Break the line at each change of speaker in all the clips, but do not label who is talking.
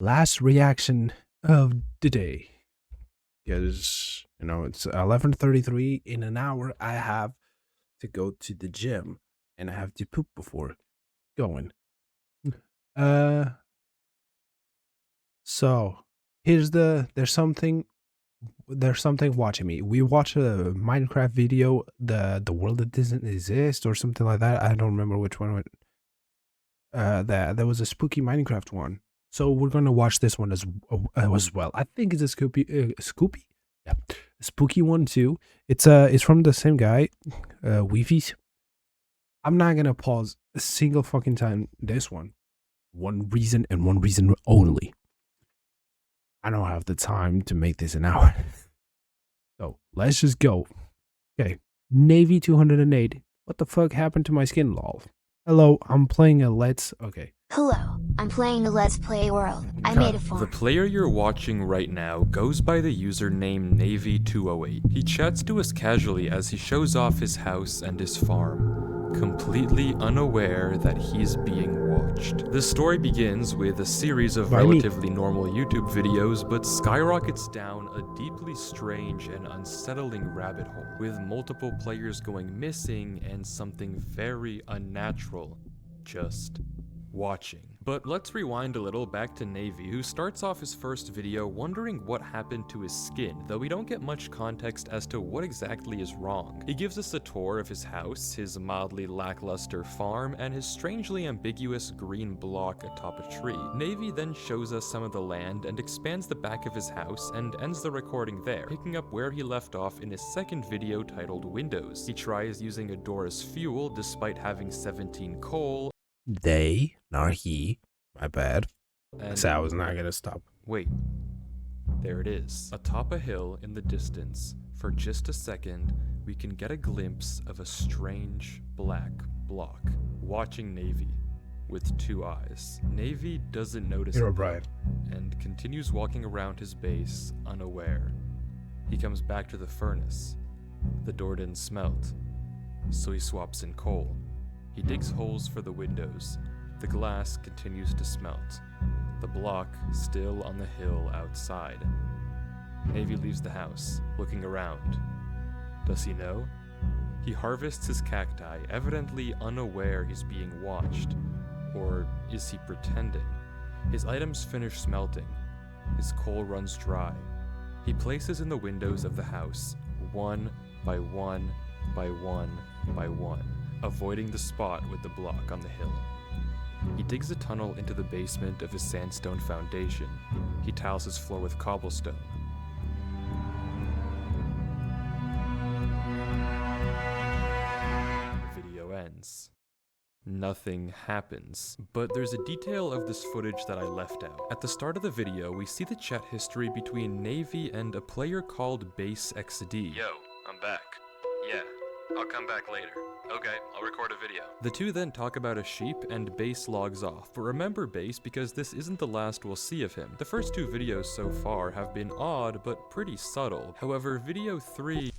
last reaction of the day. Because it's 11:33. In an hour, I have to go to the gym, and I have to poop before going. Uh, so here's there's something watching me. We watched a Minecraft video, the world that doesn't exist or something like that. I don't remember which one. That there was a spooky Minecraft one. So we're gonna watch this one as well. I think it's a Scoopy, yeah, a spooky one too. It's from the same guy, Weefies. I'm not gonna pause a single fucking time. This one reason and one reason only. I don't have the time to make this an hour. So let's just go. Okay, Navy 208. What the fuck happened to my skin, lol? Hello, I'm playing a Let's. Okay.
Hello, I'm playing a Let's Play World. I made a form.
The player you're watching right now goes by the username Navy208. He chats to us casually as he shows off his house and his farm, completely unaware that he's being watched. The story begins with a series of relatively normal YouTube videos, but skyrockets down a deeply strange and unsettling rabbit hole, with multiple players going missing and something very unnatural just watching. But let's rewind a little back to Navy, who starts off his first video wondering what happened to his skin, though we don't get much context as to what exactly is wrong. He gives us a tour of his house, his mildly lackluster farm, and his strangely ambiguous green block atop a tree. Navy then shows us some of the land and expands the back of his house and ends the recording there, picking up where he left off in his second video titled Windows. He tries using a door as fuel despite having 17 coal.
They, not he. My bad. I said I was not gonna stop.
Wait. There it is. Atop a hill in the distance, for just a second, we can get a glimpse of a strange black block watching Navy with two eyes. Navy doesn't notice it and continues walking around his base unaware. He comes back to the furnace. The door didn't smelt, so he swaps in coal. He digs holes for the windows. The glass continues to smelt. The block still on the hill outside. Navy leaves the house, looking around. Does he know? He harvests his cacti, evidently unaware he's being watched. Or is he pretending? His items finish smelting. His coal runs dry. He places in the windows of the house, one by one by one by one, avoiding the spot with the block on the hill. He digs a tunnel into the basement of his sandstone foundation. He tiles his floor with cobblestone. The video ends. Nothing happens, but there's a detail of this footage that I left out. At the start of the video, we see the chat history between Navy and a player called BaseXD.
Yo, I'm back. Yeah, I'll come back later. Okay, I'll record a video.
The two then talk about a sheep and Base logs off, but remember Base because this isn't the last we'll see of him. The first two videos so far have been odd but pretty subtle. However, video 3...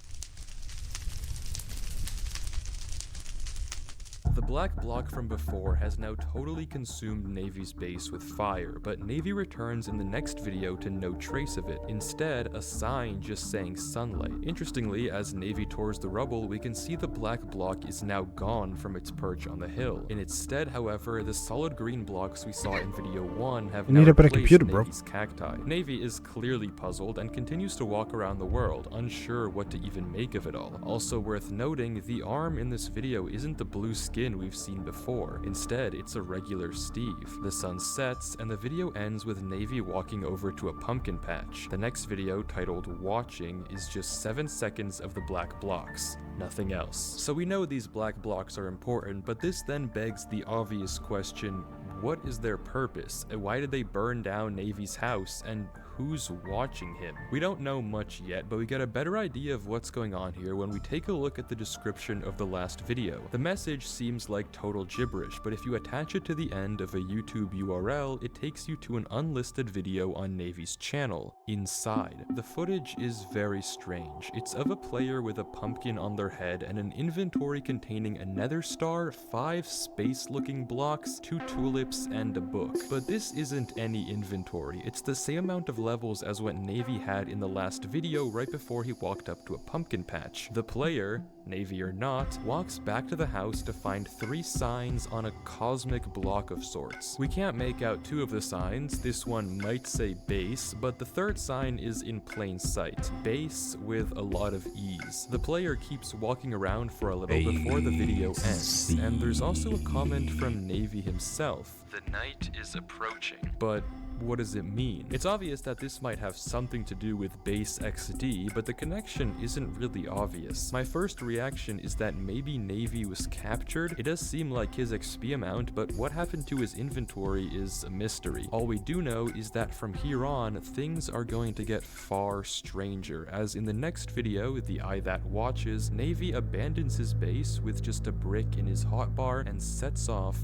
The black block from before has now totally consumed Navy's base with fire, but Navy returns in the next video to no trace of it. Instead, a sign just saying sunlight. Interestingly, as Navy tours the rubble, we can see the black block is now gone from its perch on the hill. In its stead, however, the solid green blocks we saw in video 1 have now replaced Navy's cacti. Navy is clearly puzzled and continues to walk around the world, unsure what to even make of it all. Also worth noting, the arm in this video isn't the blue skin we've seen before. Instead, it's a regular Steve. The sun sets, and the video ends with Navy walking over to a pumpkin patch. The next video, titled Watching, is just 7 seconds of the black blocks. Nothing else. So we know these black blocks are important, but this then begs the obvious question, what is their purpose? Why did they burn down Navy's house? And who's watching him. We don't know much yet, but we get a better idea of what's going on here when we take a look at the description of the last video. The message seems like total gibberish, but if you attach it to the end of a YouTube URL, it takes you to an unlisted video on Navy's channel. Inside, the footage is very strange. It's of a player with a pumpkin on their head and an inventory containing a nether star, 5 space-looking blocks, 2 tulips, and a book. But this isn't any inventory. It's the same amount of levels as what Navy had in the last video right before he walked up to a pumpkin patch. The player, Navy or not, walks back to the house to find 3 signs on a cosmic block of sorts. We can't make out 2 of the signs. This one might say base, but the 3rd sign is in plain sight. Base with a lot of ease. The player keeps walking around for a little before the video ends, and there's also a comment from Navy himself.
The night is approaching.
But what does it mean? It's obvious that this might have something to do with base XD, but the connection isn't really obvious. My first reaction is that maybe Navy was captured. It does seem like his XP amount, but what happened to his inventory is a mystery. All we do know is that from here on, things are going to get far stranger, as in the next video, The Eye That Watches, Navy abandons his base with just a brick in his hotbar and sets off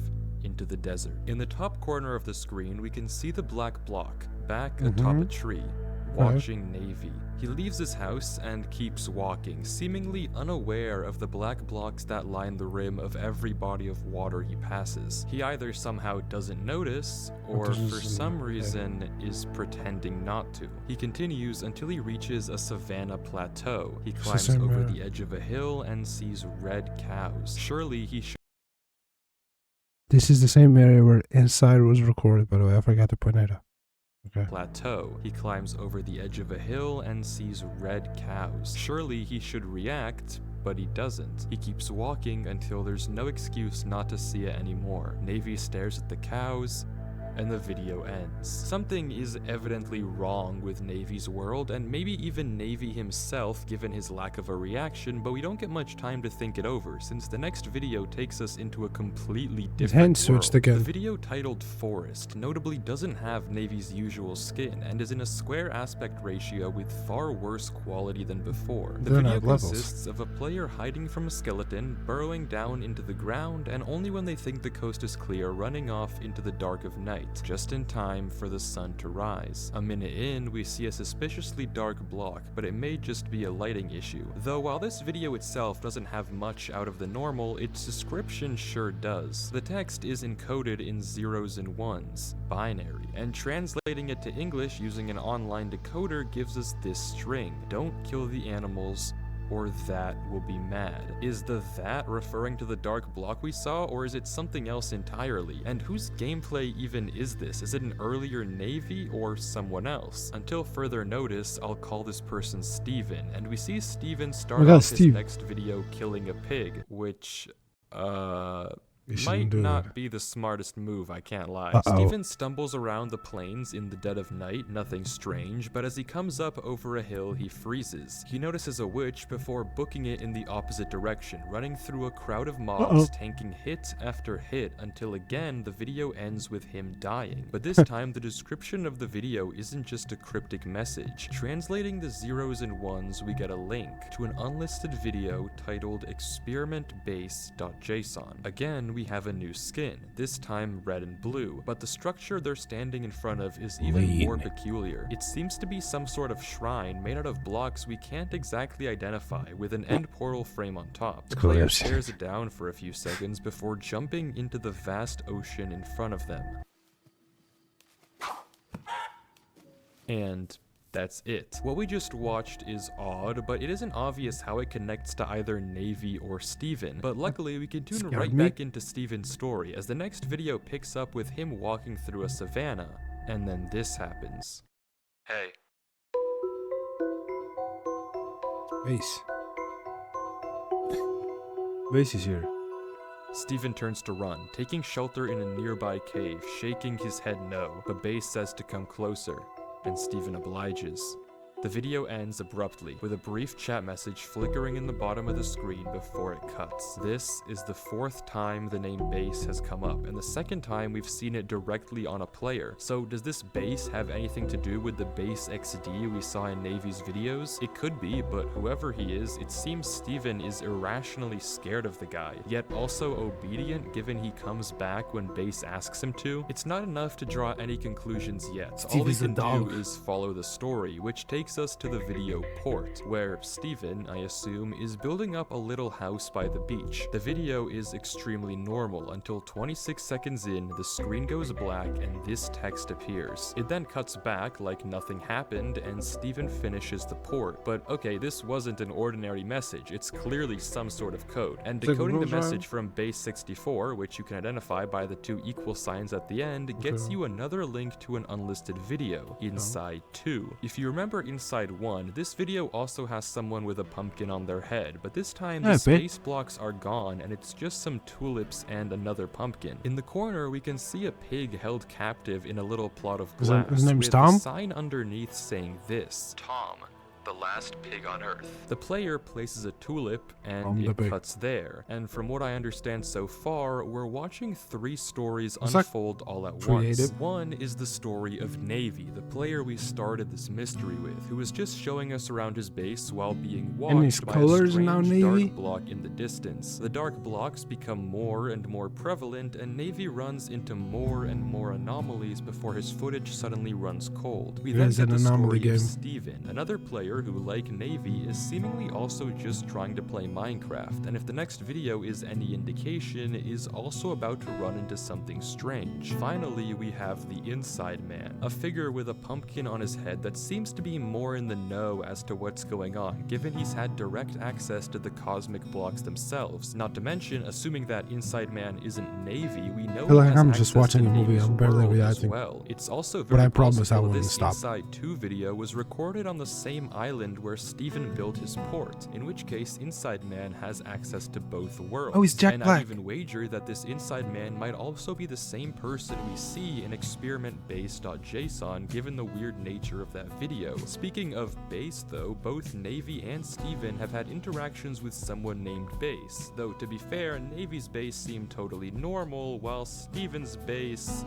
into the desert. In the top corner of the screen, we can see the black block back atop a tree, watching Navy. He leaves his house and keeps walking, seemingly unaware of the black blocks that line the rim of every body of water he passes. He either somehow doesn't notice, or for some reason is pretending not to. He continues until he reaches a savanna plateau. He climbs over the edge of a hill and sees red cows. Surely he should.
This is the same area where Inside was recorded, by the way. I forgot to point it out. Okay.
Plateau. He climbs over the edge of a hill and sees red cows. Surely he should react, but he doesn't. He keeps walking until there's no excuse not to see it anymore. Navy stares at the cows, and the video ends. Something is evidently wrong with Navy's world, and maybe even Navy himself given his lack of a reaction, but we don't get much time to think it over, since the next video takes us into a completely different world. The video titled Forest notably doesn't have Navy's usual skin, and is in a square aspect ratio with far worse quality than before. The video consists of a player hiding from a skeleton, burrowing down into the ground, and only when they think the coast is clear, running off into the dark of night, just in time for the sun to rise. A minute in, we see a suspiciously dark block, but it may just be a lighting issue. Though while this video itself doesn't have much out of the normal, its description sure does. The text is encoded in 0s and 1s, binary, and translating it to English using an online decoder gives us this string: "Don't kill the animals, or that will be mad." Is the "that" referring to the dark block we saw, or is it something else entirely? And whose gameplay even is this? Is it an earlier Navy or someone else? Until further notice, I'll call this person Steven, and we see Steven start off his next video killing a pig, which, might not be the smartest move, I can't lie. Steven stumbles around the plains in the dead of night, nothing strange, but as he comes up over a hill, he freezes. He notices a witch before booking it in the opposite direction, running through a crowd of mobs, tanking hit after hit, until again the video ends with him dying. But this time, the description of the video isn't just a cryptic message. Translating the 0s and 1s, we get a link to an unlisted video titled experimentbase.json. Again, we have a new skin, this time red and blue, but the structure they're standing in front of is even more peculiar. It seems to be some sort of shrine made out of blocks we can't exactly identify, with an end portal frame on top. The player stares it down for a few seconds before jumping into the vast ocean in front of them. And that's it. What we just watched is odd, but it isn't obvious how it connects to either Navy or Steven. But luckily, we can tune right back into Steven's story, as the next video picks up with him walking through a savanna, and then this happens.
Hey.
Base. Base is here.
Steven turns to run, taking shelter in a nearby cave, shaking his head no, but Base says to come closer, and Steven obliges. The video ends abruptly, with a brief chat message flickering in the bottom of the screen before it cuts. This is the 4th time the name base has come up, and the 2nd time we've seen it directly on a player. So does this base have anything to do with the base XD we saw in Navy's videos? It could be, but whoever he is, it seems Steven is irrationally scared of the guy, yet also obedient given he comes back when base asks him to. It's not enough to draw any conclusions yet. All we can do is follow the story, which takes us to the video port, where Steven, I assume, is building up a little house by the beach. The video is extremely normal until 26 seconds in, the screen goes black and this text appears. It then cuts back like nothing happened and Steven finishes the port. But okay, this wasn't an ordinary message, it's clearly some sort of code. And decoding the message from base 64, which you can identify by the 2 equal signs at the end, gets you another link to an unlisted video, Inside 2. If you remember Inside 1, this video also has someone with a pumpkin on their head, but this time the space blocks are gone and it's just some tulips and another pumpkin. In the corner, we can see a pig held captive in a little plot of glass
his name's
with
Tom?
a sign underneath saying this:
Tom, the last pig on Earth.
The player places a tulip and it cuts there. And from what I understand so far, we're watching 3 stories unfold all at once. One is the story of Navy, the player we started this mystery with, who was just showing us around his base while being watched by a strange dark block in the distance. The dark blocks become more and more prevalent, and Navy runs into more and more anomalies before his footage suddenly runs cold. We then get the story of Steven, another player who, like Navy, is seemingly also just trying to play Minecraft, and if the next video is any indication, is also about to run into something strange. Finally, we have the Inside Man, a figure with a pumpkin on his head that seems to be more in the know as to what's going on, given he's had direct access to the cosmic blocks themselves. Not to mention, assuming that Inside Man isn't Navy, we know he has
I'm just watching a movie, I'm barely reacting.
Well, it's also very
but I promise I won't
this
stop.
Inside 2 video was recorded on the same island where Steven built his port, in which case Inside Man has access to both worlds.
Oh, he's Jack Black.
I'd even wager that this Inside Man might also be the same person we see in experiment-base.json, given the weird nature of that video. Speaking of base though, both Navy and Steven have had interactions with someone named Base, though to be fair, Navy's base seemed totally normal, while Steven's base,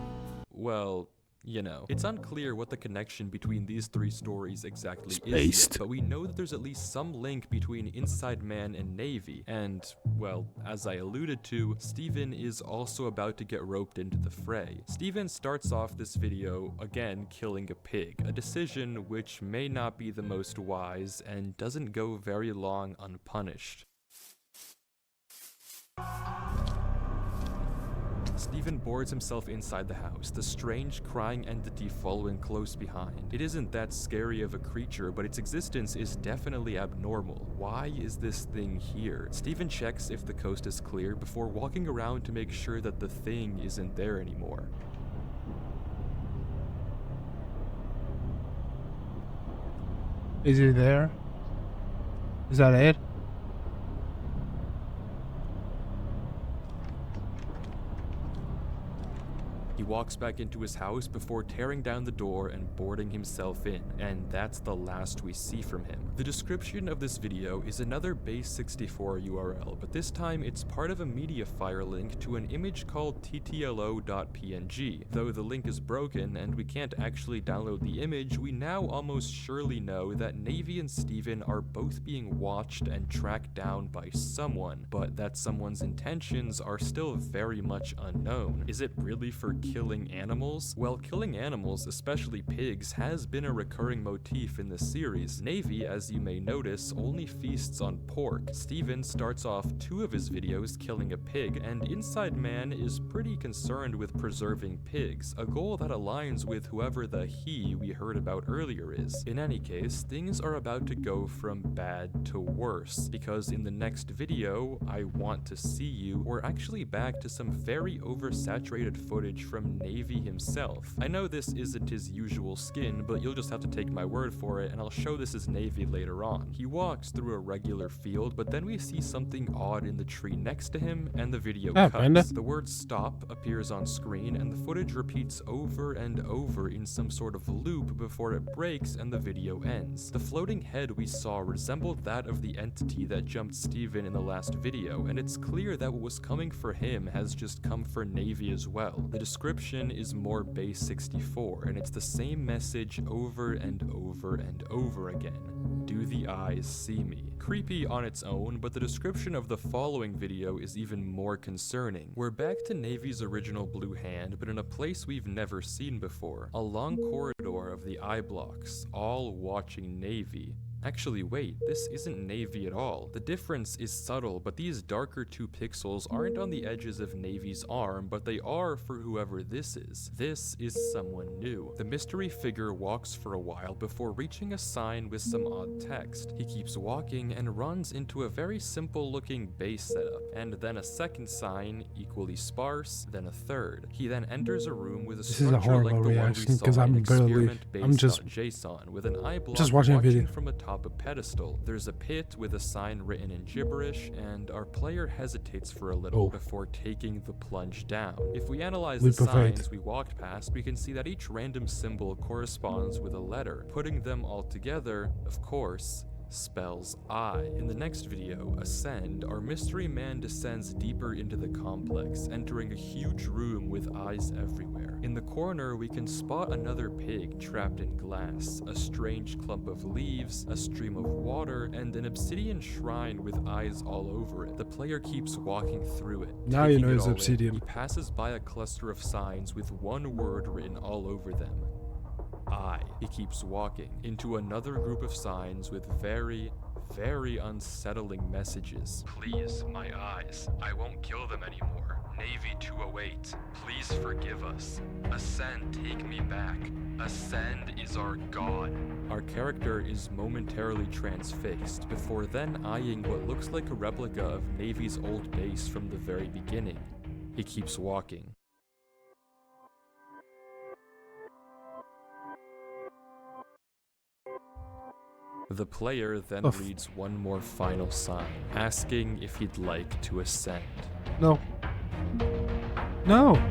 well, you know. It's unclear what the connection between these 3 stories exactly is yet, but we know that there's at least some link between Inside Man and Navy, and, well, as I alluded to, Steven is also about to get roped into the fray. Steven starts off this video, again, killing a pig, a decision which may not be the most wise and doesn't go very long unpunished. Steven boards himself inside the house, the strange crying entity following close behind. It isn't that scary of a creature, but its existence is definitely abnormal. Why is this thing here? Steven checks if the coast is clear before walking around to make sure that the thing isn't there anymore.
Is he there? Is that it?
He walks back into his house before tearing down the door and boarding himself in, and that's the last we see from him. The description of this video is another base 64 URL, but this time it's part of a Mediafire link to an image called ttlo.png. Though the link is broken and we can't actually download the image, we now almost surely know that Navy and Steven are both being watched and tracked down by someone, but that someone's intentions are still very much unknown. Is it really for killing animals? Well, killing animals, especially pigs, has been a recurring motif in the series. Navy, as you may notice, only feasts on pork. Steven starts off 2 of his videos killing a pig, and Inside Man is pretty concerned with preserving pigs, a goal that aligns with whoever the he we heard about earlier is. In any case, things are about to go from bad to worse, because in the next video, I Want to See You, we're actually back to some very oversaturated footage from from Navy himself. I know this isn't his usual skin, but you'll just have to take my word for it, and I'll show this as Navy later on. He walks through a regular field, but then we see something odd in the tree next to him, and the video cuts.
Panda.
The word stop appears on screen, and the footage repeats over and over in some sort of loop before it breaks and the video ends. The floating head we saw resembled that of the entity that jumped Steven in the last video, and it's clear that what was coming for him has just come for Navy as well. The description is more base 64, and it's the same message over and over and over again. Do the eyes see me? Creepy on its own, but the description of the following video is even more concerning. We're back to Navy's original blue hand, but in a place we've never seen before. A long corridor of the eye blocks, all watching Navy. Actually, wait, this isn't Navy at all. The difference is subtle, but these darker 2 pixels aren't on the edges of Navy's arm, but they are for whoever this is. This is someone new. The mystery figure walks for a while before reaching a sign with some odd text. He keeps walking and runs into a very simple looking base setup, and then a second sign, equally sparse, then a third. He then enters a room with a structure like the one we saw in experiment.json, with an eye block watching from a top a pedestal. There's a pit with a sign written in gibberish, and our player hesitates for a little before taking the plunge down. If we analyze the signs we walked past, we can see that each random symbol corresponds with a letter. Putting them all together, of course, spells I. In the next video, Ascend, our mystery man descends deeper into the complex, entering a huge room with eyes everywhere. In the corner, we can spot another pig trapped in glass, a strange clump of leaves, a stream of water, and an obsidian shrine with eyes all over it. The player keeps walking through it.
Now you know it's obsidian.
He passes by a cluster of signs with one word written all over them. I. He keeps walking into another group of signs with very unsettling messages.
Please, my eyes. I won't kill them anymore. Navy 208. Please forgive us. Ascend, take me back. Ascend is our god.
Our character is momentarily transfixed before then eyeing what looks like a replica of Navy's old base from the very beginning. He keeps walking. The player then reads one more final sign, asking if he'd like to ascend.
No. No!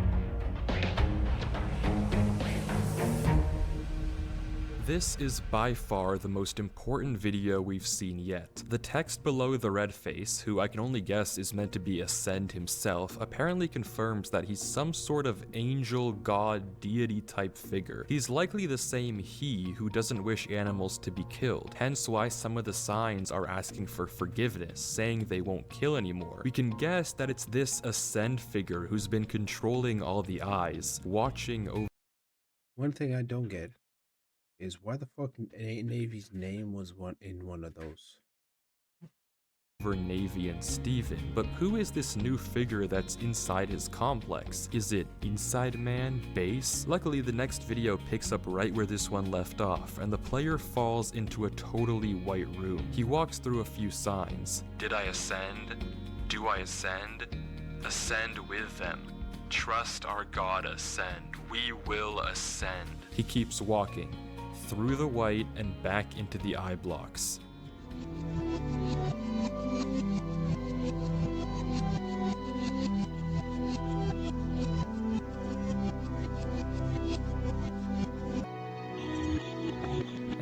This is by far the most important video we've seen yet. The text below the red face, who I can only guess is meant to be Ascend himself, apparently confirms that he's some sort of angel, god, deity type figure. He's likely the same he who doesn't wish animals to be killed, hence why some of the signs are asking for forgiveness, saying they won't kill anymore. We can guess that it's this Ascend figure who's been controlling all the eyes, watching over.
One thing I don't get is why the fuck Navy's name was in one of those.
For Navy and Steven, but who is this new figure that's inside his complex? Is it Inside Man, Base? Luckily, the next video picks up right where this one left off, and the player falls into a totally white room. He walks through a few signs.
Did I ascend? Do I ascend? Ascend with them. Trust our God, ascend. We will ascend.
He keeps walking through the white and back into the eye blocks.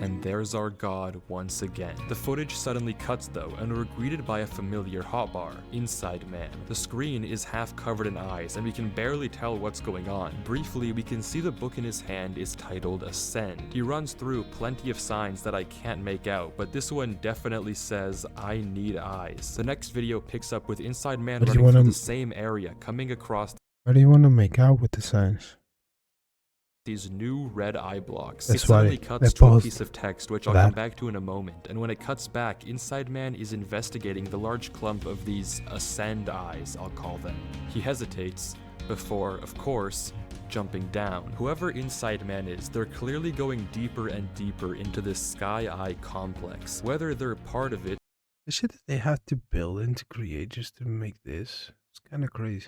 And there's our god once again. The footage suddenly cuts though, and we're greeted by a familiar hotbar, Inside Man. The screen is half covered in eyes, and we can barely tell what's going on. Briefly, we can see the book in his hand is titled Ascend. He runs through plenty of signs that I can't make out, but this one definitely says, I need eyes. The next video picks up with Inside Man running through the same area, coming across.
What do you want to make out with the signs?
These new red eye blocks.
That's
it suddenly cuts to a piece of text, which I'll come back to in a moment, and when it cuts back, Inside Man is investigating the large clump of these Ascend eyes, I'll call them. He hesitates, before, of course, jumping down. Whoever Inside Man is, they're clearly going deeper and deeper into this Sky Eye complex. Whether they're part of it...
The shit that they have to build and to create just to make this, it's kind of crazy.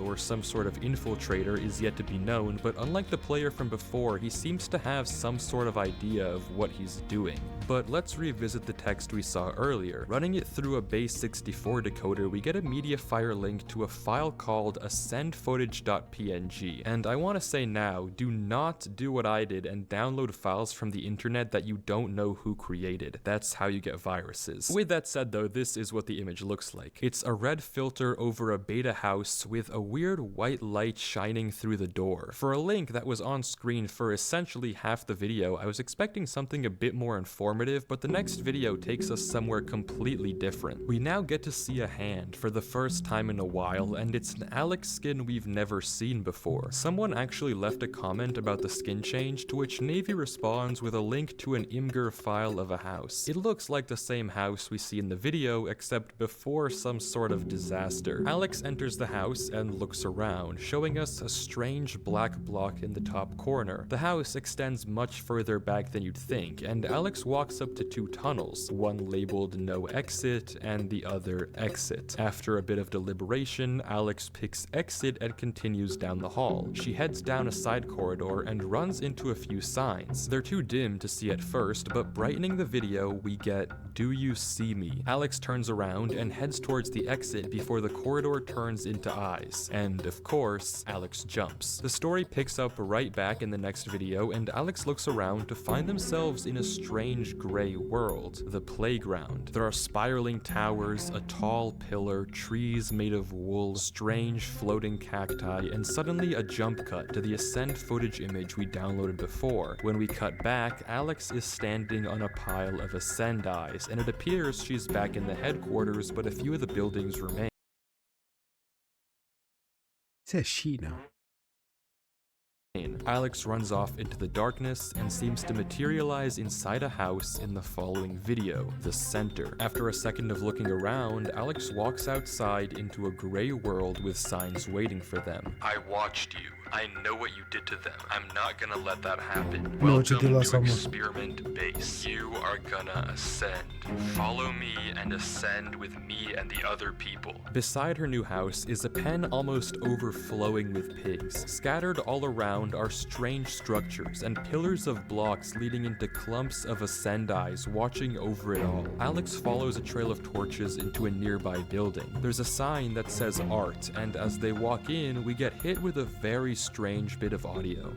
or some sort of infiltrator is yet to be known, but unlike the player from before, he seems to have some sort of idea of what he's doing. But let's revisit the text we saw earlier. Running it through a base 64 decoder, we get a MediaFire link to a file called ascendfootage.png. And I want to say now, do not do what I did and download files from the internet that you don't know who created. That's how you get viruses. With that said though, this is what the image looks like. It's a red filter over a beta house with a weird white light shining through the door. For a link that was on screen for essentially half the video, I was expecting something a bit more informative, but the next video takes us somewhere completely different. We now get to see a hand for the first time in a while, and it's an Alex skin we've never seen before. Someone actually left a comment about the skin change, to which Navy responds with a link to an Imgur file of a house. It looks like the same house we see in the video, except before some sort of disaster. Alex enters the house and looks around, showing us a strange black block in the top corner. The house extends much further back than you'd think, and Alex walks up to two tunnels, one labeled no exit and the other exit. After a bit of deliberation, Alex picks exit and continues down the hall. She heads down a side corridor and runs into a few signs. They're too dim to see at first, but brightening the video, we get "Do you see me?" Alex turns around and heads towards the exit before the corridor turns into eyes. And of course, Alex jumps. The story picks up right back in the next video, and Alex looks around to find themselves in a strange gray world, the playground. There are spiraling towers, a tall pillar, trees made of wool, strange floating cacti, and suddenly a jump cut to the Ascend footage image we downloaded before. When we cut back, Alex is standing on a pile of Ascend eyes, and it appears she's back in the headquarters, but a few of the buildings remain.
It says she now.
Alex runs off into the darkness and seems to materialize inside a house in the following video, the center. After a second of looking around, Alex walks outside into a gray world with signs waiting for them.
I watched you. I know what you did to them. I'm not gonna let that happen.
know what you did
Welcome
last
to
summer.
Experiment Base. You are gonna ascend. Follow me and ascend with me and the other people.
Beside her new house is a pen almost overflowing with pigs. Scattered all around are strange structures and pillars of blocks leading into clumps of Ascend eyes watching over it all. Alex follows a trail of torches into a nearby building. There's a sign that says art, and as they walk in, we get hit with a very strange bit of audio.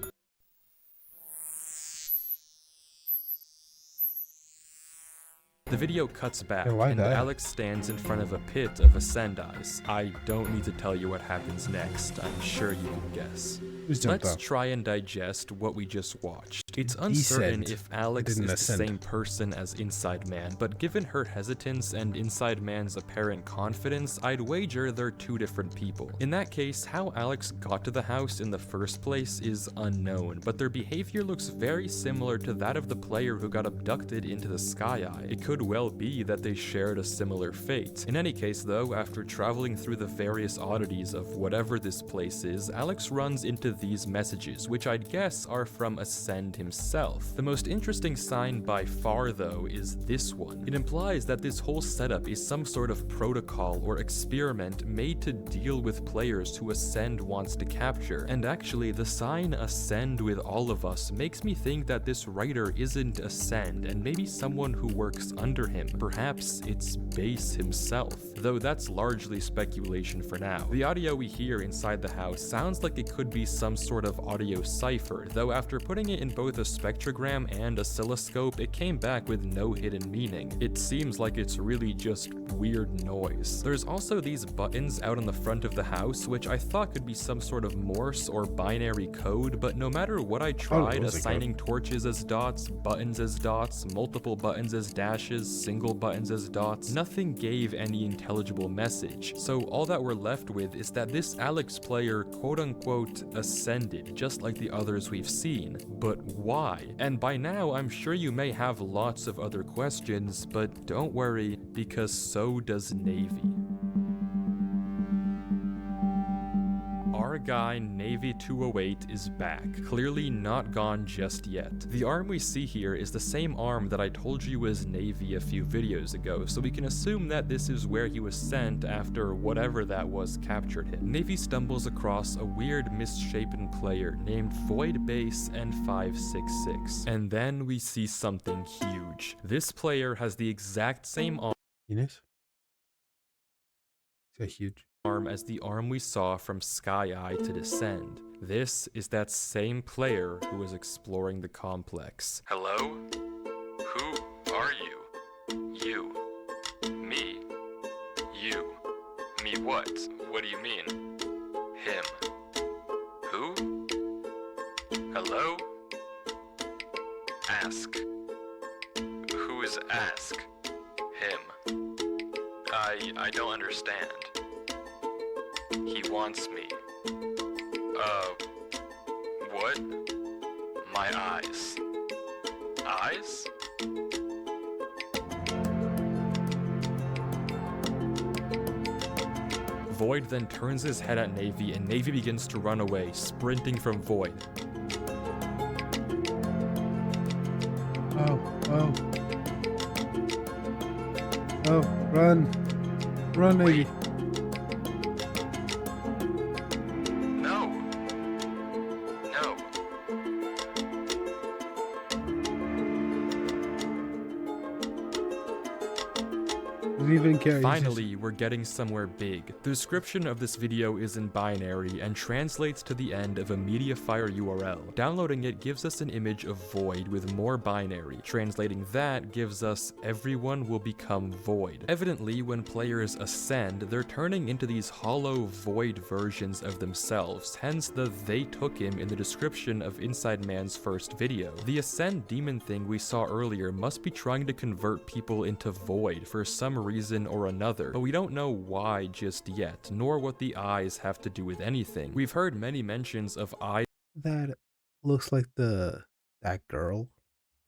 The video cuts back,
I like
and
that.
Alex stands in front of a pit of Ascend eyes. I don't need to tell you what happens next. I'm sure you can guess. Let's try and digest what we just watched. It's uncertain if Alex is the same person as Inside Man, but given her hesitance and Inside Man's apparent confidence, I'd wager they're two different people. In that case, how Alex got to the house in the first place is unknown, but their behavior looks very similar to that of the player who got abducted into the Sky Eye. It could well be that they shared a similar fate. In any case though, after traveling through the various oddities of whatever this place is, Alex runs into these messages, which I'd guess are from Ascend himself. The most interesting sign by far though is this one. It implies that this whole setup is some sort of protocol or experiment made to deal with players who Ascend wants to capture. And actually, the sign Ascend with all of us makes me think that this writer isn't Ascend and maybe someone who works under him. Perhaps it's Base himself, though that's largely speculation for now. The audio we hear inside the house sounds like it could be some sort of audio cipher, though after putting it in both a spectrogram and oscilloscope, it came back with no hidden meaning. It seems like it's really just weird noise. There's also these buttons out on the front of the house, which I thought could be some sort of Morse or binary code, but no matter what I tried, assigning torches as dots, buttons as dots, multiple buttons as dashes, single buttons as dots, nothing gave any intelligible message. So all that we're left with is that this Alex player quote-unquote ascended, just like the others we've seen. But why? And by now, I'm sure you may have lots of other questions, but don't worry, because so does Navy. our guy Navy 208 is back, clearly not gone just yet. The arm we see here is the same arm that I told you was Navy a few videos ago, so we can assume that this is where he was sent after whatever that was captured him. Navy stumbles across a weird misshapen player named Void Base N566, and then we see something huge. This player has the exact same
Penis? Is that huge?
arm as the arm we saw from Sky Eye to Descend. This is that same player who was exploring the complex.
Hello? Who are you? You. Me. You. Me what? What do you mean? Him. Who? Hello? Ask. Who is ask? Him. I don't understand. He wants me. What? My eyes. Eyes?
Void then turns his head at Navy, and Navy begins to run away, sprinting from Void.
Oh. Oh, run. Run, Navy.
No. No.
Doesn't even care. He's
Finally, we're getting somewhere big. The description of this video is in binary and translates to the end of a Mediafire URL. Downloading it gives us an image of Void with more binary. Translating that gives us everyone will become Void. Evidently, when players ascend, they're turning into these hollow Void versions of themselves, hence the "they took him" in the description of Inside Man's first video. The ascend demon thing we saw earlier must be trying to convert people into Void for some reason or another, but we don't know why just yet, nor what the eyes have to do with anything. We've heard many mentions of eyes
that looks like that girl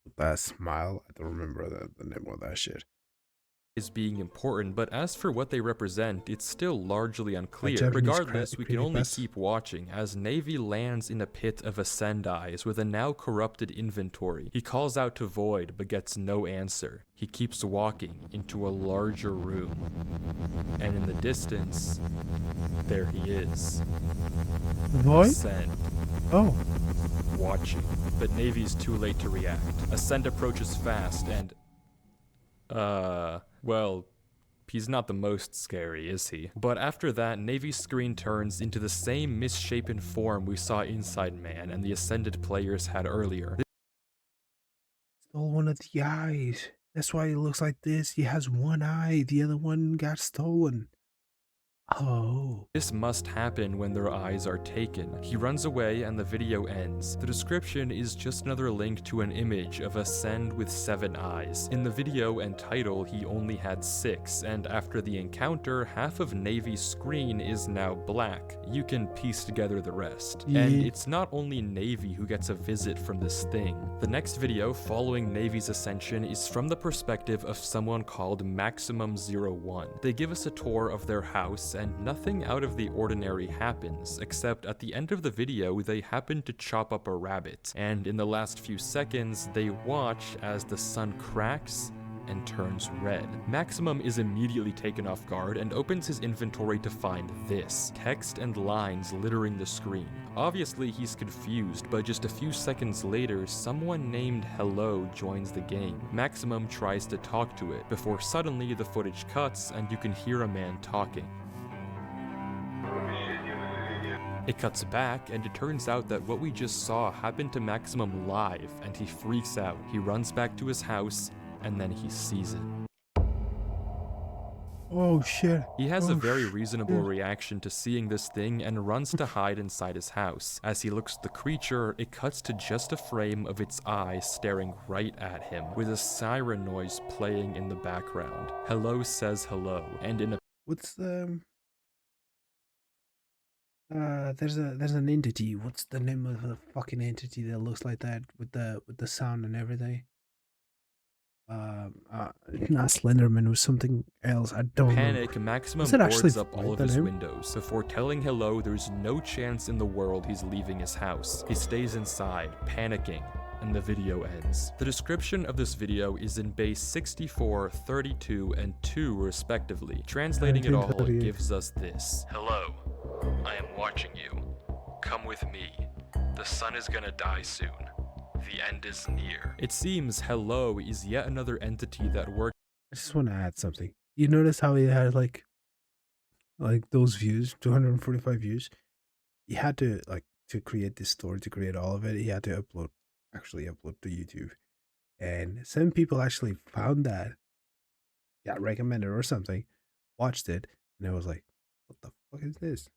with that smile. I don't remember the name of that shit.
is being important, but as for what they represent, it's still largely unclear.
Japanese
Regardless, we can only
creepypasta.
keep watching as Navy lands in a pit of Ascend eyes with a now corrupted inventory. He calls out to Void, but gets no answer. He keeps walking into a larger room, and in the distance, there he is.
Void?
Ascend,
Oh.
watching, but Navy's too late to react. Ascend approaches fast and well, he's not the most scary, is he? But after that, Navy's screen turns into the same misshapen form we saw Inside Man and the Ascended players had earlier.
Stole one of the eyes. That's why he looks like this. He has one eye. The other one got stolen. Oh.
This must happen when their eyes are taken. He runs away and the video ends. The description is just another link to an image of Ascend with 7 eyes. In the video and title, he only had 6, and after the encounter, half of Navy's screen is now black. You can piece together the rest.
Yeah.
And it's not only Navy who gets a visit from this thing. The next video following Navy's ascension is from the perspective of someone called Maximum01. They give us a tour of their house, and nothing out of the ordinary happens, except at the end of the video they happen to chop up a rabbit, and in the last few seconds they watch as the sun cracks and turns red. Maximum is immediately taken off guard and opens his inventory to find this, text and lines littering the screen. Obviously he's confused, but just a few seconds later, someone named Hello joins the game. Maximum tries to talk to it, before suddenly the footage cuts and you can hear a man talking. It cuts back, and it turns out that what we just saw happened to Maximum live, and he freaks out. He runs back to his house, and then he sees it.
Oh shit.
He has a
Oh,
very
shit.
reasonable reaction to seeing this thing and runs to hide inside his house. As he looks at the creature, it cuts to just a frame of its eye staring right at him, with a siren noise playing in the background. Hello says hello, and in a
What's the there's an entity. What's the name of the fucking entity that looks like that with the sound and everything? not Slenderman, it was something else. I don't
Panic,
remember.
Maximum
Was it actually
boards up all
Fortnite
of
that
his
name?
windows. Before telling Hello, there's no chance in the world he's leaving his house. He stays inside, panicking, and the video ends. The description of this video is in base 64, 32, and 2 respectively. Translating it all, it
1938.
gives us this.
Hello, I am watching you. Come with me. The sun is gonna die soon. The end is near.
It seems Hello is yet another entity that works
I just want to add something. You notice how he had like those views, 245 views. He had to to create this story, to create all of it. He had to actually upload to YouTube, and some people actually found that, got recommended or something, watched it, and it was like, what the fuck is this?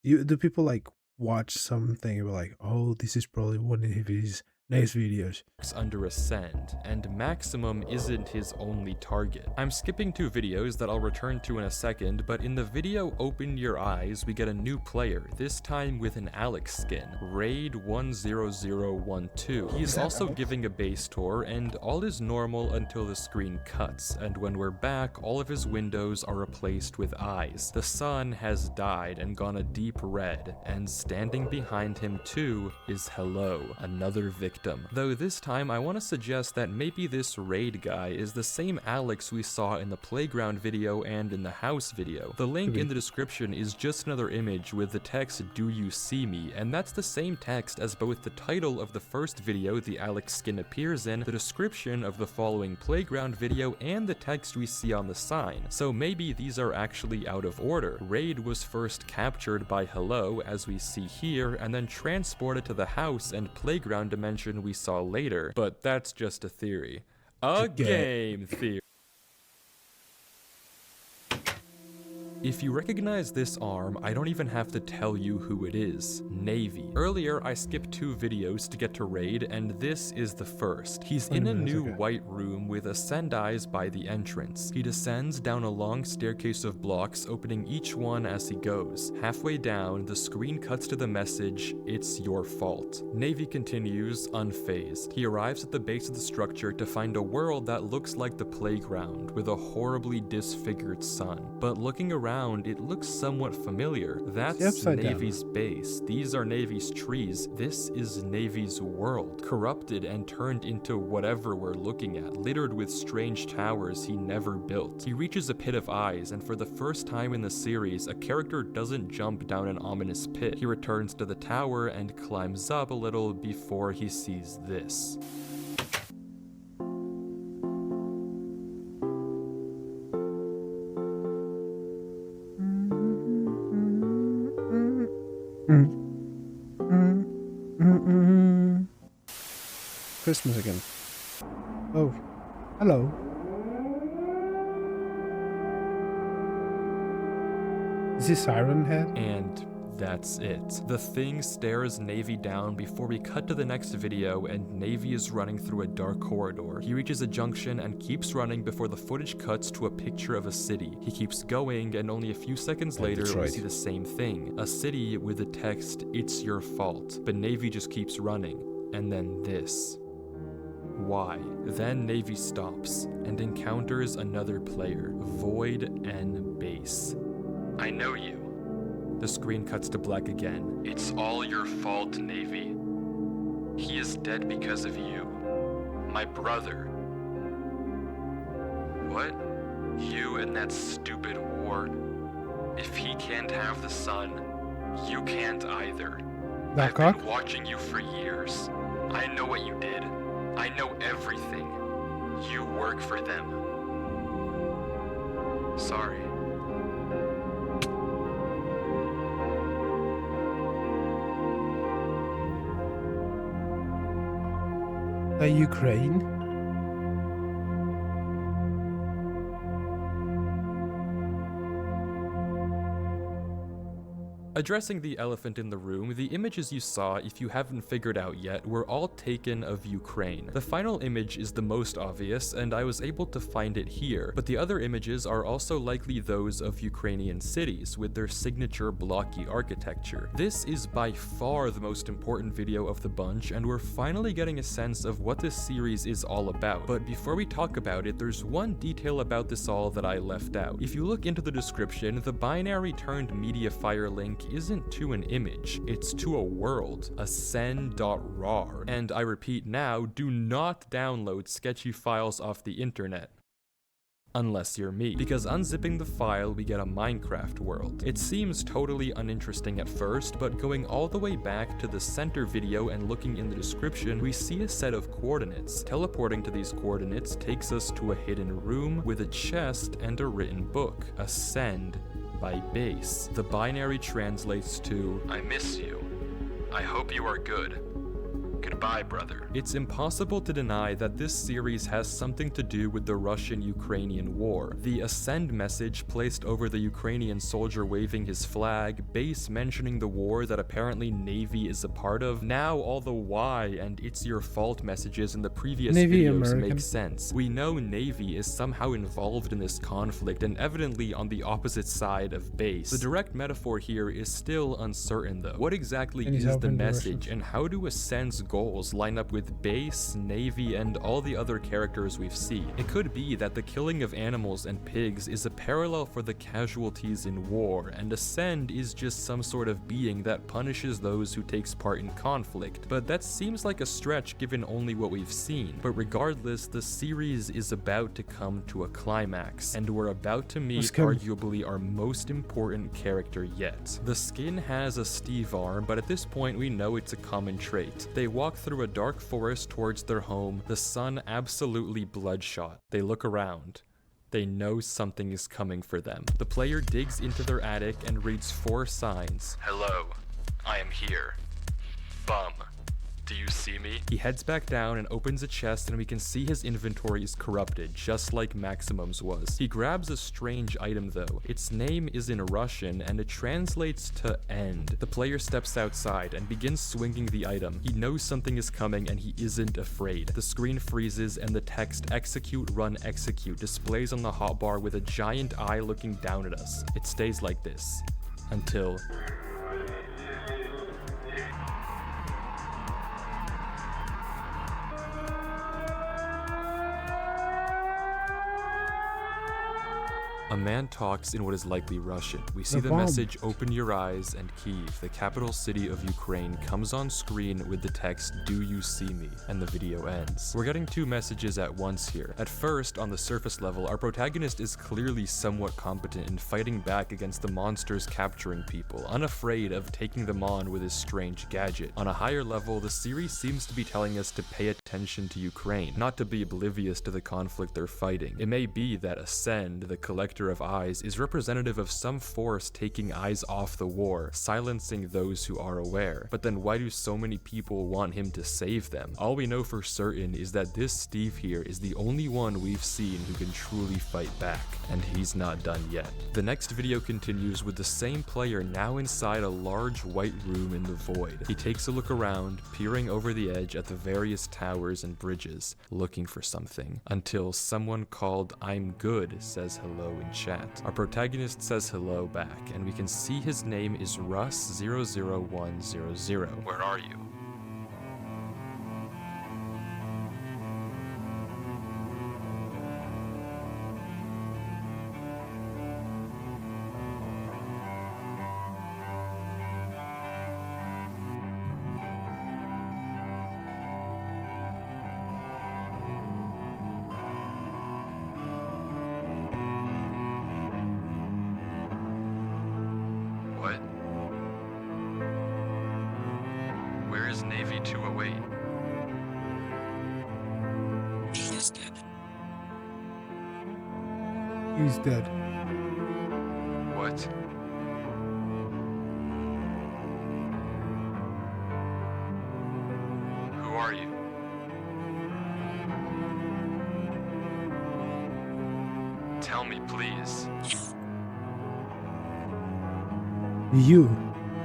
Do people like watch something and be like, oh, this is probably one of his next videos?
under Ascend, and Maximum isn't his only target. I'm skipping 2 videos that I'll return to in a second, but in the video Open Your Eyes, we get a new player, this time with an Alex skin, Raid 10012. He's also giving a base tour, and all is normal until the screen cuts, and when we're back, all of his windows are replaced with eyes. The sun has died and gone a deep red, and standing behind him too is Hello, another victim. Though this time I want to suggest that maybe this Raid guy is the same Alex we saw in the playground video and in the house video. The link in the description is just another image with the text "Do you see me?" and that's the same text as both the title of the first video the Alex skin appears in, the description of the following playground video, and the text we see on the sign. So maybe these are actually out of order. Raid was first captured by Hello, as we see here, and then transported to the house and playground dimension we saw later, but that's just a theory. A game theory. If you recognize this arm, I don't even have to tell you who it is. Navy. Earlier, I skipped 2 videos to get to Raid, and this is the first. He's in a new white room with Ascend eyes by the entrance. He descends down a long staircase of blocks, opening each one as he goes. Halfway down, the screen cuts to the message, "It's your fault." Navy continues, unfazed. He arrives at the base of the structure to find a world that looks like the playground, with a horribly disfigured sun. But looking around, it looks somewhat familiar. That's Navy's base. These are Navy's trees. This is Navy's world, corrupted and turned into whatever we're looking at, littered with strange towers he never built. He reaches a pit of eyes, and for the first time in the series, a character doesn't jump down an ominous pit. He returns to the tower and climbs up a little before he sees this.
Christmas again. Oh, hello. Is this Siren Head?
And that's it. The thing stares Navy down before we cut to the next video, and Navy is running through a dark corridor. He reaches a junction and keeps running before the footage cuts to a picture of a city. He keeps going, and only a few seconds later we see the same thing. A city with the text, "It's your fault." But Navy just keeps running. And then this. Why? Then Navy stops and encounters another player, Void N Base.
I know you.
The screen cuts to black again.
It's all your fault, Navy. He is dead because of you. My brother. What? You and that stupid war. If he can't have the sun, you can't either. I've been watching you for years. I know what you did. I know everything. You work for them. Sorry.
The Ukraine?
Addressing the elephant in the room, the images you saw, if you haven't figured out yet, were all taken of Ukraine. The final image is the most obvious, and I was able to find it here, but the other images are also likely those of Ukrainian cities, with their signature blocky architecture. This is by far the most important video of the bunch, and we're finally getting a sense of what this series is all about. But before we talk about it, there's one detail about this all that I left out. If you look into the description, the binary turned Mediafire link isn't to an image, it's to a world, ascend.rar. And I repeat now, do not download sketchy files off the internet. Unless you're me, because unzipping the file we get a Minecraft world. It seems totally uninteresting at first, but going all the way back to the center video and looking in the description, we see a set of coordinates. Teleporting to these coordinates takes us to a hidden room with a chest and a written book, Ascend by Base. The binary translates to,
I miss you. I hope you are good. Goodbye, brother.
It's impossible to deny that this series has something to do with the Russian-Ukrainian war. The Ascend message placed over the Ukrainian soldier waving his flag, Base mentioning the war that apparently Navy is a part of, now all the why and it's your fault messages in the previous
Navy
videos
American.
make sense. We know Navy is somehow involved in this conflict and evidently on the opposite side of Base. The direct metaphor here is still uncertain though. What exactly
And he's
is the
open to
message
Russians.
and how do Ascend's goals line up with Base, Navy, and all the other characters we've seen? It could be that the killing of animals and pigs is a parallel for the casualties in war, and Ascend is just some sort of being that punishes those who takes part in conflict. But that seems like a stretch given only what we've seen. But regardless, the series is about to come to a climax, and we're about to meet arguably our most important character yet. The skin has a Steve arm, but at this point we know it's a common trait. They walk through a dark forest towards their home, the sun absolutely bloodshot. They look around. They know something is coming for them. The player digs into their attic and reads 4 signs.
Hello, I am here. Bum. Do you see me?
He heads back down and opens a chest, and we can see his inventory is corrupted, just like Maximum's was. He grabs a strange item though. Its name is in Russian, and it translates to end. The player steps outside and begins swinging the item. He knows something is coming, and he isn't afraid. The screen freezes, and the text "Execute, Run, Execute" displays on the hotbar with a giant eye looking down at us. It stays like this until... a man talks in what is likely Russian. We see the message, "Open your eyes," and Kyiv, the capital city of Ukraine, comes on screen with the text, "Do you see me?" and the video ends. We're getting 2 messages at once here. At first, on the surface level, our protagonist is clearly somewhat competent in fighting back against the monsters capturing people, unafraid of taking them on with his strange gadget. On a higher level, the series seems to be telling us to pay attention to Ukraine, not to be oblivious to the conflict they're fighting. It may be that Ascend, the collector of eyes, is representative of some force taking eyes off the war, silencing those who are aware. But then why do so many people want him to save them? All we know for certain is that this Steve here is the only one we've seen who can truly fight back, and he's not done yet. The next video continues with the same player now inside a large white room in the void. He takes a look around, peering over the edge at the various towers and bridges, looking for something, until someone called "I'm good" says hello in chat. Our protagonist says hello back, and we can see his name is Russ00100.
Where are you? What? Where is Navy 208?
He's dead.
He's dead.
What? Who are you? Tell me, please.
You.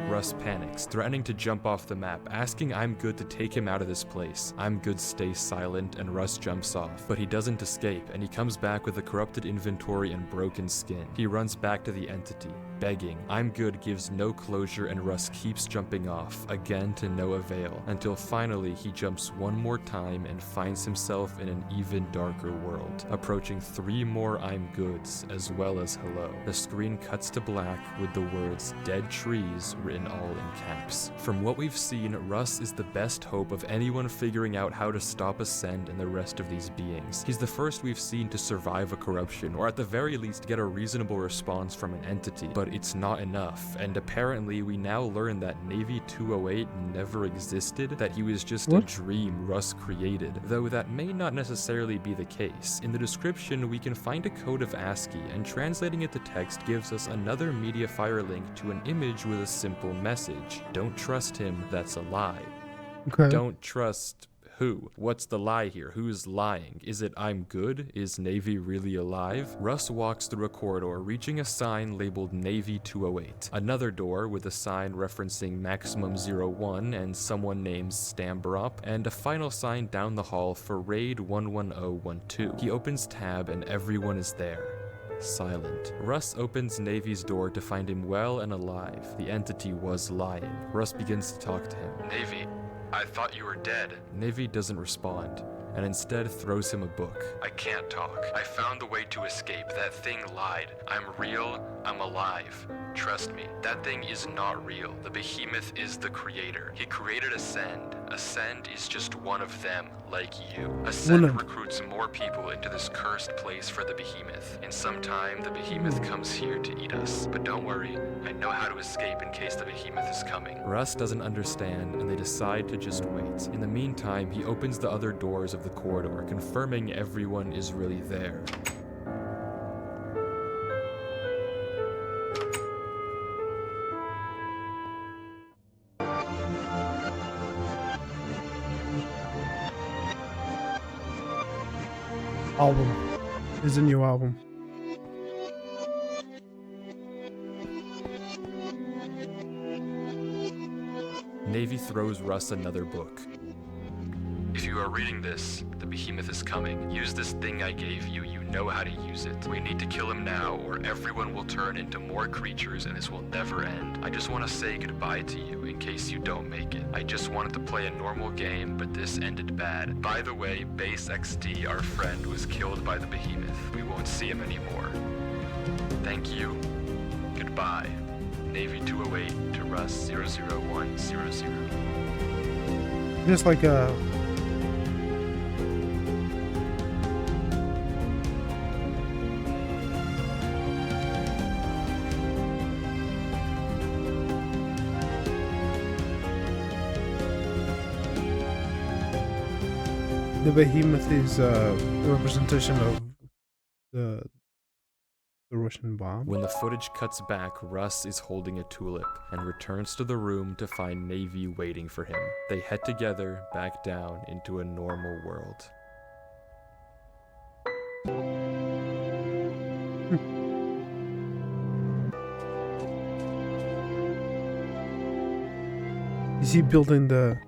Russ panics, threatening to jump off the map, asking I'm Good to take him out of this place. I'm Good stays silent and Russ jumps off, but he doesn't escape and he comes back with a corrupted inventory and broken skin. He runs back to the entity, begging. I'm Good gives no closure and Russ keeps jumping off, again to no avail, until finally he jumps one more time and finds himself in an even darker world, approaching 3 more I'm Goods as well as hello. The screen cuts to black with the words dead trees written all in caps. From what we've seen, Russ is the best hope of anyone figuring out how to stop Ascend and the rest of these beings. He's the first we've seen to survive a corruption, or at the very least get a reasonable response from an entity, but it's not enough, and apparently we now learn that Navy 208 never existed, that he was just a dream Russ created, though that may not necessarily be the case. In the description, we can find a code of ASCII, and translating it to text gives us another MediaFire link to an image with a simple message. Don't trust him, that's a lie.
Okay.
Don't trust who? What's the lie here? Who's lying? Is it I'm Good? Is Navy really alive? Russ walks through a corridor, reaching a sign labeled Navy 208. Another door with a sign referencing Maximum 01 and someone named Stambrop, and a final sign down the hall for Raid 11012. He opens tab and everyone is there. Silent. Russ opens Navy's door to find him well and alive. The entity was lying. Russ begins to talk to him.
Navy, I thought you were dead.
Navy doesn't respond, and instead throws him a book.
I can't talk. I found the way to escape. That thing lied. I'm real. I'm alive. Trust me, that thing is not real. The behemoth is the creator. He created Ascend. Ascend is just one of them, like you. Ascend recruits more people into this cursed place for the behemoth. In some time, the behemoth comes here to eat us. But don't worry, I know how to escape in case the behemoth is coming.
Russ doesn't understand, and they decide to just wait. In the meantime, he opens the other doors of the corridor, confirming everyone is really there.
Album. Is a new album.
Navy throws Russ another book.
If you are reading this, the behemoth is coming. Use this thing I gave you. You know how to use it. We need to kill him now, or everyone will turn into more creatures and this will never end. I just want to say goodbye to you in case you don't make it. I just wanted to play a normal game, but this ended bad. By the way, Base XD, our friend, was killed by the behemoth. We won't see him anymore. Thank you. Goodbye. Navy 208 to Russ 00100.
Just like a... The behemoth is a representation of the Russian bomb.
When the footage cuts back, Russ is holding a tulip and returns to the room to find Navy waiting for him. They head together back down into a normal world.
Is he building the...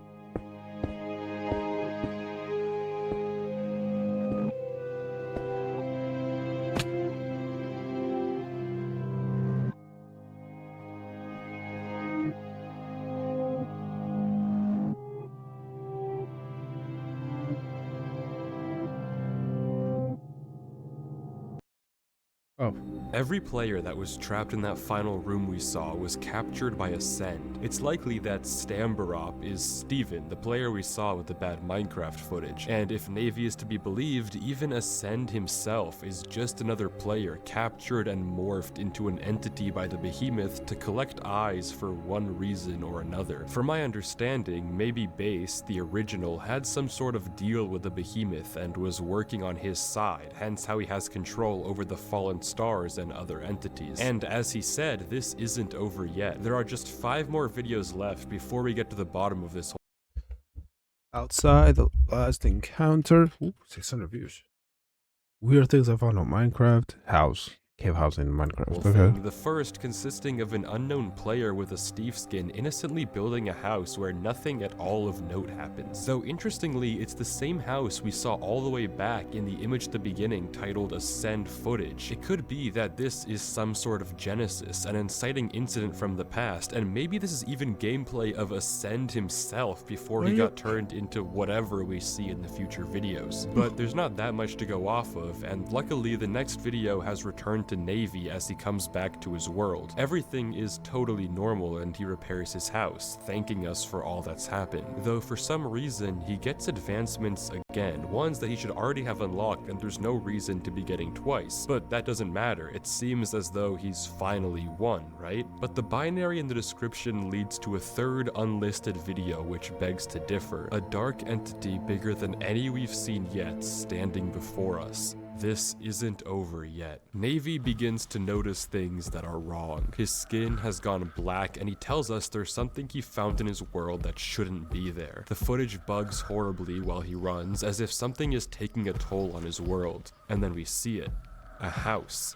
Oh.
Every player that was trapped in that final room we saw was captured by Ascend. It's likely that Stambarop is Steven, the player we saw with the bad Minecraft footage. And if Navy is to be believed, even Ascend himself is just another player captured and morphed into an entity by the behemoth to collect eyes for one reason or another. From my understanding, maybe Base, the original, had some sort of deal with the behemoth and was working on his side, hence how he has control over the fallen stars and other entities. And as he said, this isn't over yet. There are just 5 more videos left before we get to the bottom of this whole...
Outside the last encounter. Ooh, 600 views. Weird things I found on Minecraft. House. Cave house in Minecraft. Okay.
Thing. The first consisting of an unknown player with a Steve skin innocently building a house where nothing at all of note happens. Though interestingly, it's the same house we saw all the way back in the image at the beginning titled Ascend footage. It could be that this is some sort of genesis, an inciting incident from the past, and maybe this is even gameplay of Ascend himself before he got turned into whatever we see in the future videos. But there's not that much to go off of, and luckily the next video has returned to Navy as he comes back to his world. Everything is totally normal and he repairs his house, thanking us for all that's happened. Though for some reason, he gets advancements again, ones that he should already have unlocked and there's no reason to be getting twice. But that doesn't matter, it seems as though he's finally won, right? But the binary in the description leads to a third unlisted video which begs to differ. A dark entity bigger than any we've seen yet standing before us. This isn't over yet. Navy begins to notice things that are wrong. His skin has gone black and he tells us there's something he found in his world that shouldn't be there. The footage bugs horribly while he runs, as if something is taking a toll on his world. And then we see it. A house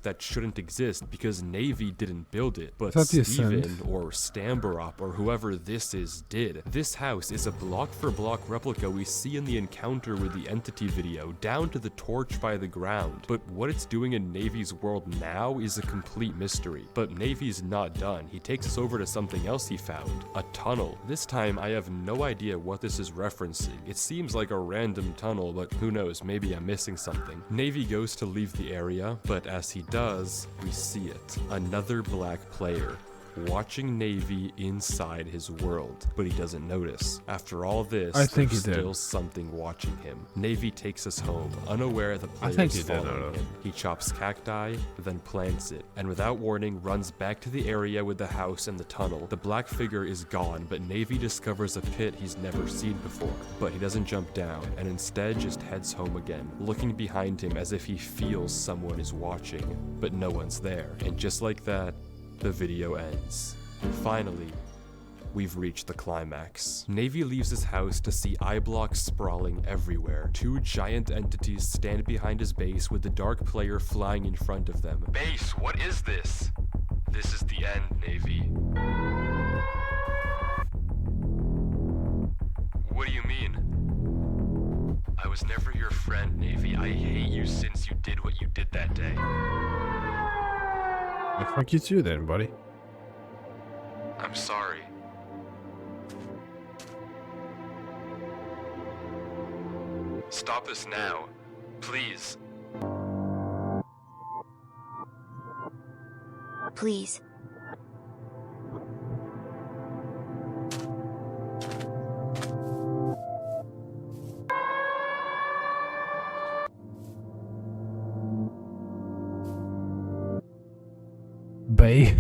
that shouldn't exist because Navy didn't build it, but Steven or Stamberop or whoever this is did. This house is a block for block replica we see in the encounter with the entity video, down to the torch by the ground. But what it's doing in Navy's world now is a complete mystery. But Navy's not done. He takes us over to something else he found, a tunnel. This time I have no idea what this is referencing. It seems like a random tunnel, but who knows, maybe I'm missing something. Navy goes to leave the area, but as he does, we see it. Another black player watching Navy inside his world, but he doesn't notice. After all this, there's still something watching him. Navy takes us home, unaware the player is following him. He chops cacti, then plants it, and without warning runs back to the area with the house and the tunnel. The black figure is gone, but Navy discovers a pit he's never seen before. But he doesn't jump down, and instead just heads home again, looking behind him as if he feels someone is watching, but no one's there. And just like that, the video ends. Finally, we've reached the climax. Navy leaves his house to see eye blocks sprawling everywhere. Two giant entities stand behind his base with the dark player flying in front of them.
Base, what is this? This is the end, Navy. What do you mean? I was never your friend, Navy. I hate you since you did what you did that day.
Fuck you too then, buddy.
I'm sorry. Stop this now. Please.
Please.
Bay.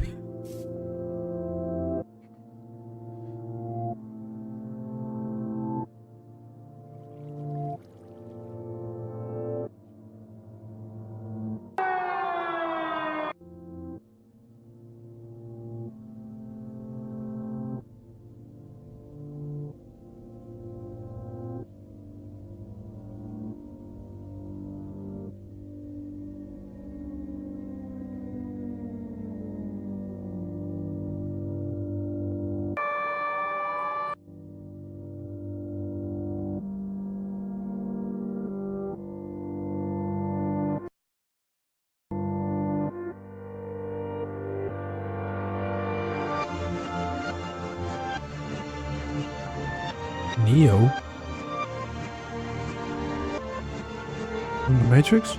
Neo? From the Matrix?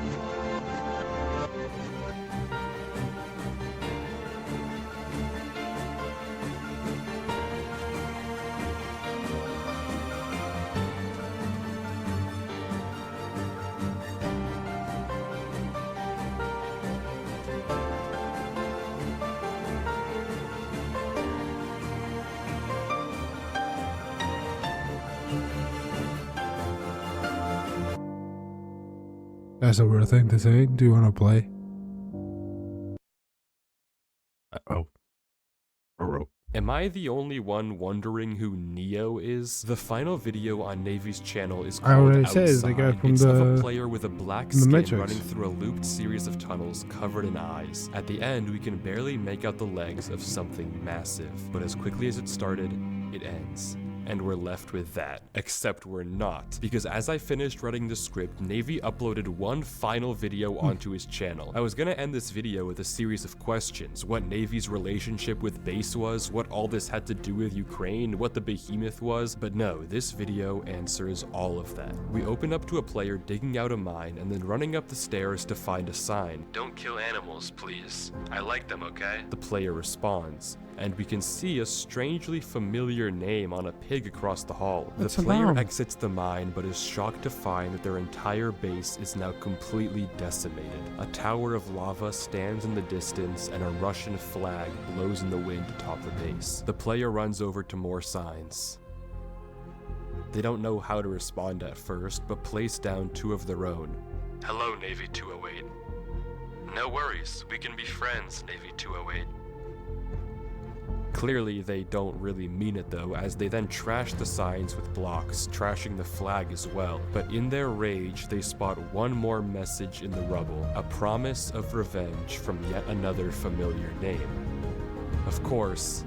That's a weird thing to say. Do you want to play? Oh.
Am I the only one wondering who Neo is? The final video on Navy's channel is
I
called
already
Outside.
said the guy from
it's of a
the
player with a black
the
skin
Matrix.
running through a looped series of tunnels covered in eyes. At the end, we can barely make out the legs of something massive, but as quickly as it started, it ends. And we're left with that. Except we're not. Because as I finished writing the script, Navy uploaded one final video onto his channel. I was gonna end this video with a series of questions. What Navy's relationship with base was, what all this had to do with Ukraine, what the behemoth was, but no, this video answers all of that. We open up to a player digging out a mine and then running up the stairs to find a sign.
Don't kill animals, please. I like them, okay?
The player responds, and we can see a strangely familiar name on a pig across the hall.
That's
The
a
player
lamb.
exits the mine but is shocked to find that their entire base is now completely decimated. A tower of lava stands in the distance and a Russian flag blows in the wind atop the base. The player runs over to more signs. They don't know how to respond at first, but place down two of their own.
Hello, Navy 208. No worries, we can be friends, Navy 208.
Clearly, they don't really mean it though, as they then trash the signs with blocks, trashing the flag as well. But in their rage, they spot one more message in the rubble, a promise of revenge from yet another familiar name. Of course,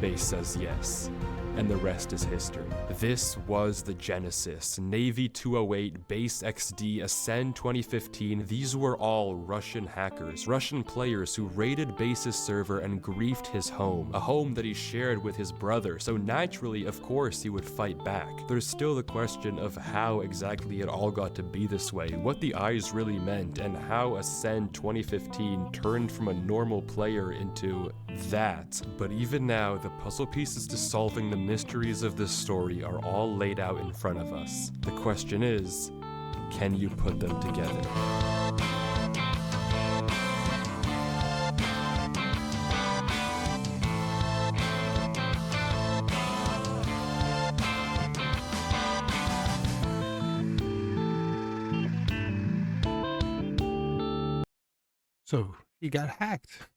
base says yes, and the rest is history. This was the Genesis, Navy 208, Base XD, Ascend 2015. These were all Russian hackers, Russian players who raided Base's server and griefed his home, a home that he shared with his brother, so naturally, of course, he would fight back. There's still the question of how exactly it all got to be this way, what the eyes really meant, and how Ascend 2015 turned from a normal player into that. But even now, the puzzle pieces to solving the mysteries of this story are all laid out in front of us. The question is, can you put them together?
So he got hacked.